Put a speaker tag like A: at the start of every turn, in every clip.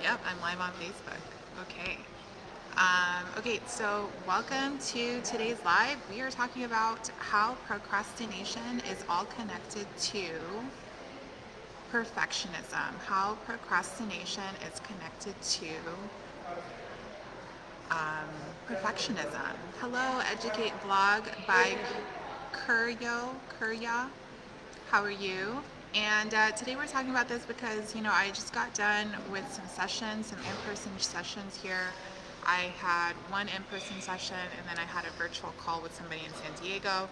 A: Yep, I'm live on Facebook. Okay. Okay, so welcome to today's live. We are talking about how procrastination is all connected to perfectionism. How procrastination is connected to um, perfectionism. Hello, Educate Blog by Kurya. How are you? And today we're talking about this because, I just got done with some sessions, some in-person sessions here. I had one in-person session and then I had a virtual call with somebody in San Diego.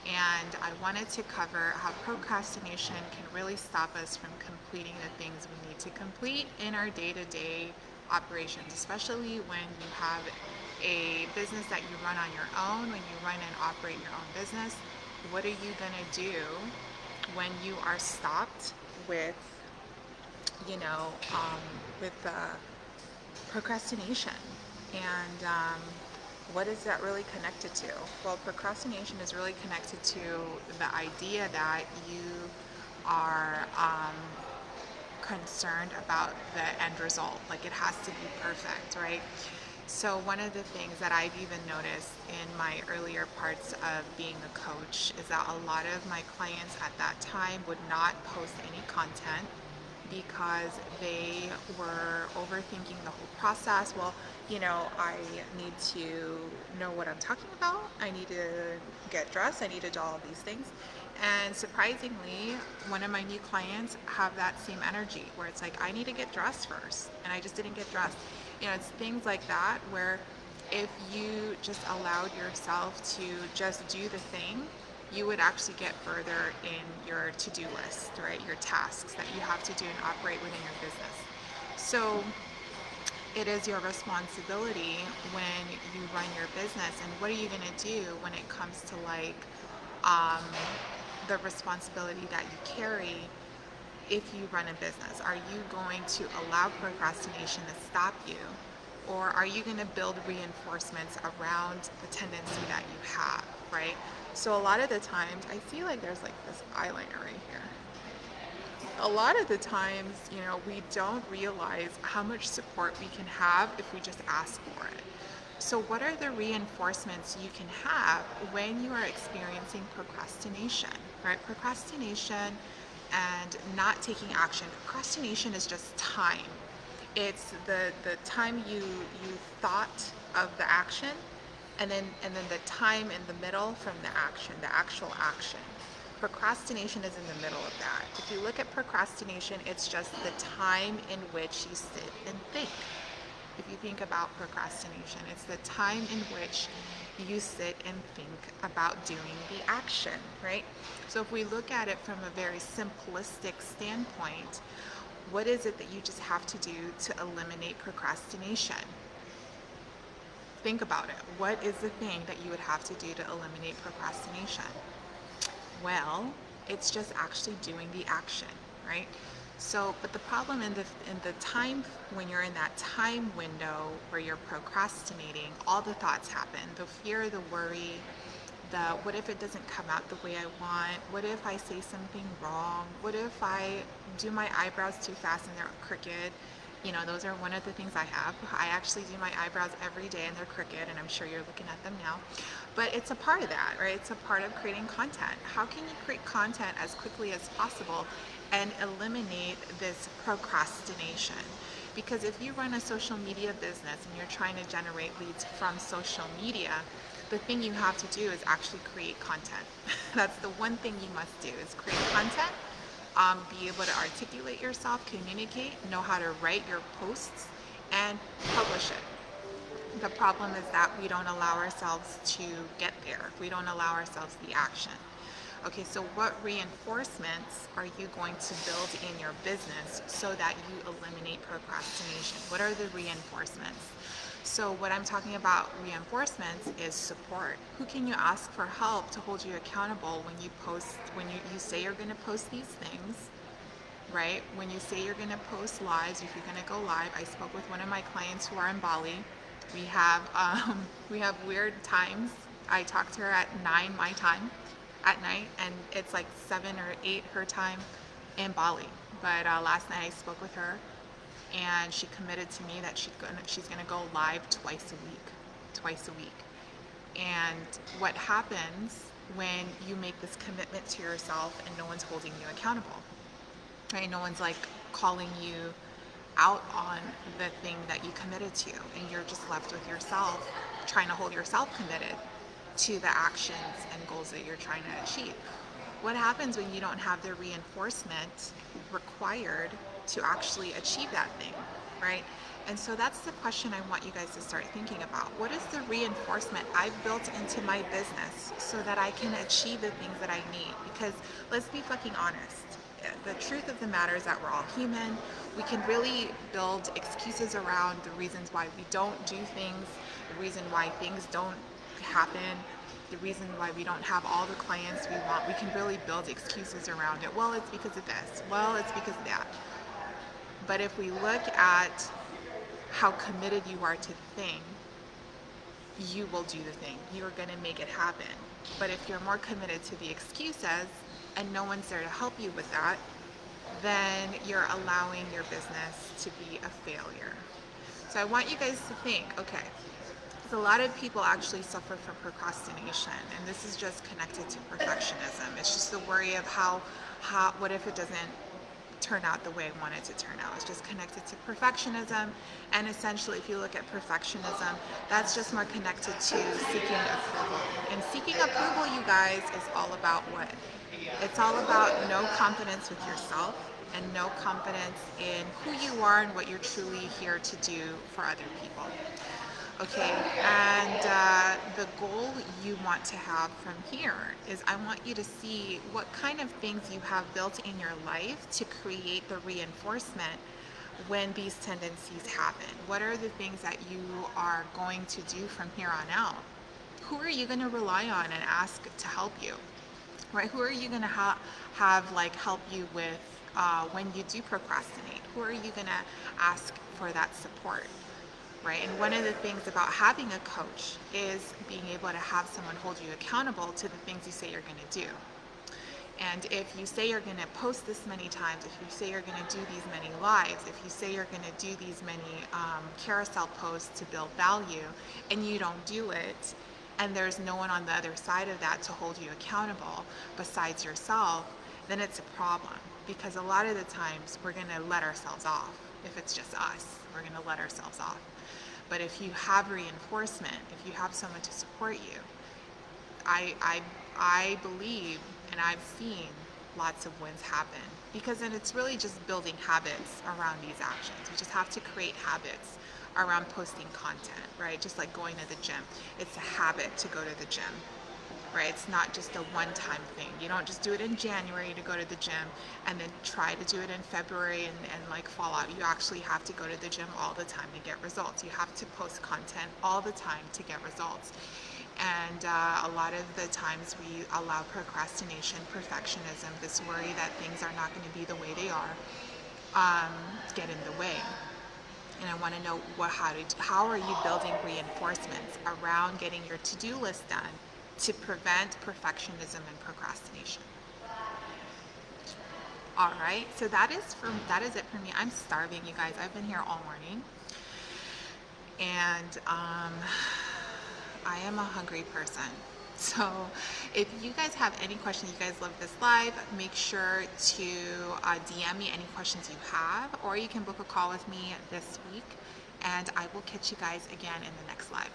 A: And I wanted to cover how procrastination can really stop us from completing the things we need to complete in our day-to-day operations, especially when you have a business that you run on your own, when you run and operate your own business. What are you going to do when you are stopped with, you know, um, with procrastination? And what is that really connected to? Well, procrastination is really connected to the idea that you are concerned about the end result. Like it has to be perfect, right? So one of the things that I've even noticed in my earlier parts of being a coach is that a lot of my clients at that time would not post any content because they were overthinking the whole process. Well, I need to know what I'm talking about. I need to get dressed. I need to do all of these things. And surprisingly, one of my new clients have that same energy where it's like, I need to get dressed first. And I just didn't get dressed. It's things like that where if you just allowed yourself to just do the thing, you would actually get further in your to-do list, right? Your tasks that you have to do and operate within your business. So it is your responsibility when you run your business. And what are you going to do when it comes to um, the responsibility that you carry if you run a business? Are you going to allow procrastination to stop you? Or are you going to build reinforcements around the tendency that you have, right? So a lot of the times, I see like there's like this eyeliner right here. A lot of the times, we don't realize how much support we can have if we just ask for it. So what are the reinforcements you can have when you are experiencing procrastination, right? Procrastination and not taking action. Procrastination is just time. It's the time you thought of the action and then the time in the middle from the action, the actual action. Procrastination is in the middle of that. If you look at procrastination, it's just the time in which you sit and think. If you think about procrastination, it's the time in which you sit and think about doing the action, right? So if we look at it from a very simplistic standpoint, what is it that you just have to do to eliminate procrastination? Think about it. What is the thing that you would have to do to eliminate procrastination? Well, it's just actually doing the action, right? So, but the problem in the time when you're in that time window where you're procrastinating, all the thoughts happen. The fear, the worry, the what if it doesn't come out the way I want? What if I say something wrong? What if I do my eyebrows too fast and they're crooked? Those are one of the things I have. I actually do my eyebrows every day and they're crooked, and I'm sure you're looking at them now. But it's a part of that, right? It's a part of creating content. How can you create content as quickly as possible and eliminate this procrastination? Because if you run a social media business and you're trying to generate leads from social media, the thing you have to do is actually create content. That's the one thing you must do, is create content. Be able to articulate yourself, communicate, know how to write your posts, and publish it. The problem is that we don't allow ourselves to get there. We don't allow ourselves the action. Okay, so what reinforcements are you going to build in your business so that you eliminate procrastination? What are the reinforcements? So what I'm talking about reinforcements is support. Who can you ask for help to hold you accountable when you post, when you say you're going to post these things, right? When you say you're going to post lives, if you're going to go live. I spoke with one of my clients who are in Bali. We have weird times. I talked to her at 9 my time at night, and it's like 7 or 8 her time in Bali. But last night I spoke with her and she committed to me that she's gonna go live twice a week. And what happens when you make this commitment to yourself and no one's holding you accountable, right? No one's like calling you out on the thing that you committed to, and you're just left with yourself trying to hold yourself committed to the actions and goals that you're trying to achieve. What happens when you don't have the reinforcement required to actually achieve that thing, right? And so that's the question I want you guys to start thinking about. What is the reinforcement I've built into my business so that I can achieve the things that I need? Because let's be fucking honest. The truth of the matter is that we're all human. We can really build excuses around the reasons why we don't do things, the reason why things don't happen, the reason why we don't have all the clients we want. We can really build excuses around it. Well, it's because of this. Well, it's because of that. But if we look at how committed you are to the thing, you will do the thing. You're going to make it happen. But if you're more committed to the excuses and no one's there to help you with that, then you're allowing your business to be a failure. So I want you guys to think, okay, because a lot of people actually suffer from procrastination, and this is just connected to perfectionism. It's just the worry of what if it doesn't turn out the way I want it to turn out. It's just connected to perfectionism, and essentially if you look at perfectionism, that's just more connected to seeking approval. And seeking approval, you guys, is all about what? It's all about no confidence with yourself and no confidence in who you are and what you're truly here to do for other people. Okay, and the goal you want to have from here is I want you to see what kind of things you have built in your life to create the reinforcement when these tendencies happen. What are the things that you are going to do from here on out? Who are you going to rely on and ask to help you? Right? Who are you going to have like help you with when you do procrastinate? Who are you going to ask for that support? Right? And one of the things about having a coach is being able to have someone hold you accountable to the things you say you're going to do. And if you say you're going to post this many times, if you say you're going to do these many lives, if you say you're going to do these many carousel posts to build value, and you don't do it, and there's no one on the other side of that to hold you accountable besides yourself, then it's a problem. Because a lot of the times we're going to let ourselves off. If it's just us, we're going to let ourselves off. But if you have reinforcement, if you have someone to support you, I believe, and I've seen lots of wins happen. Because then it's really just building habits around these actions. We just have to create habits around posting content, right? Just like going to the gym. It's a habit to go to the gym, right? It's not just a one-time thing. You don't just do it in January to go to the gym and then try to do it in February and like fall out. You actually have to go to the gym all the time to get results. You have to post content all the time to get results. And a lot of the times we allow procrastination, perfectionism, this worry that things are not going to be the way they are, get in the way. And I want to know how are you building reinforcements around getting your to-do list done to prevent perfectionism and procrastination. All right, so that is it for me. I'm starving, you guys. I've been here all morning, and I am a hungry person. So if you guys have any questions, you guys love this live, make sure to DM me any questions you have, or you can book a call with me this week, and I will catch you guys again in the next live.